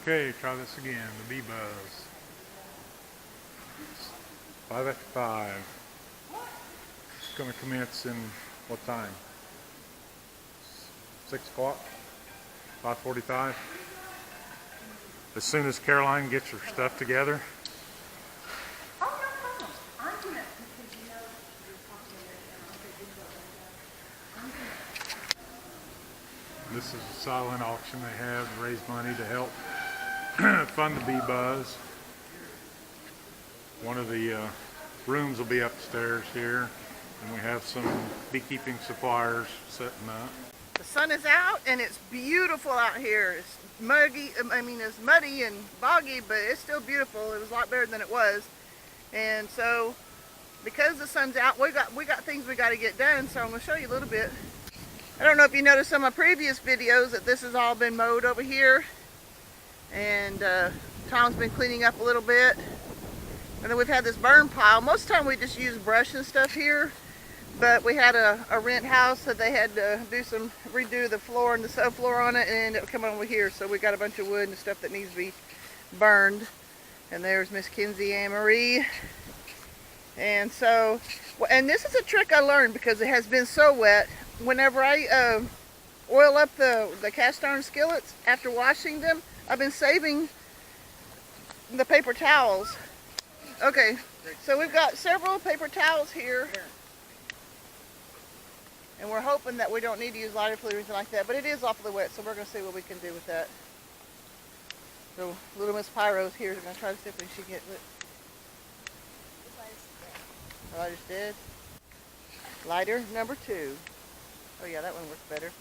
Okay, try this again, the bee buzz. 5 after 5. It's going to commence in what time? 6 o'clock? 5:45? As soon as Caroline gets her stuff together. Oh, no problem. I'm going to, because you know you're talking to me and I'll say you go. I'm going to. This is a silent auction they have to raise money to help fund the bee buzz. One of the rooms will be upstairs here, and we have some beekeeping suppliers setting up. The sun is out and it's beautiful out here. It's muggy, it's muddy and boggy, but it's still beautiful. It was a lot better than it was. And so because the sun's out, we got things we got to get done, so I'm going to show you a little bit. I don't know if you noticed on my previous videos that this has all been mowed over here, and Tom's been cleaning up a little bit. And then we've had this burn pile. Most of the time we just use brush and stuff here, but we had a rent house that they had to redo the floor and the subfloor on it, and ended up coming over here. So we got a bunch of wood and stuff that needs to be burned. And there's Miss Kinsey Ann Marie. And so, and this is a trick I learned because it has been so wet. Whenever I oil up the cast iron skillets after washing them, I've been saving the paper towels. Okay, so we've got several paper towels here, and we're hoping that we don't need to use lighter fluid or anything like that, but it is awfully wet, so we're going to see what we can do with that. So little Miss Pyro's here. We're going to try to see if we can get it. The lighter's dead. Lighter number 2. Oh yeah, that one works better.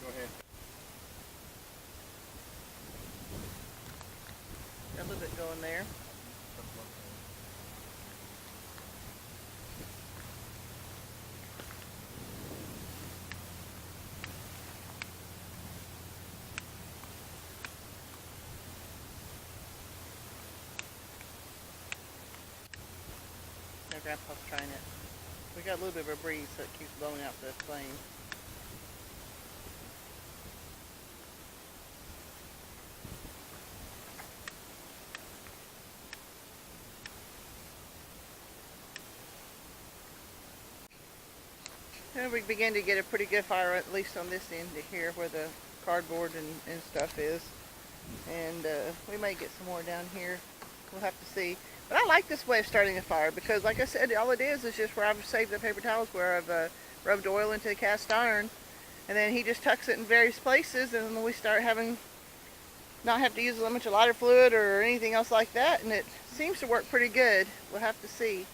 Go ahead. Got a little bit going there. Now Grandpa's trying it. We got a little bit of a breeze, so it keeps blowing out the flame. And we begin to get a pretty good fire, at least on this end here where the cardboard and stuff is. And we may get some more down here. We'll have to see. But I like this way of starting a fire because, like I said, all it is just where I've saved the paper towels, where I've rubbed oil into the cast iron. And then he just tucks it in various places, and then we start not have to use a bunch of lighter fluid or anything else like that. And it seems to work pretty good. We'll have to see.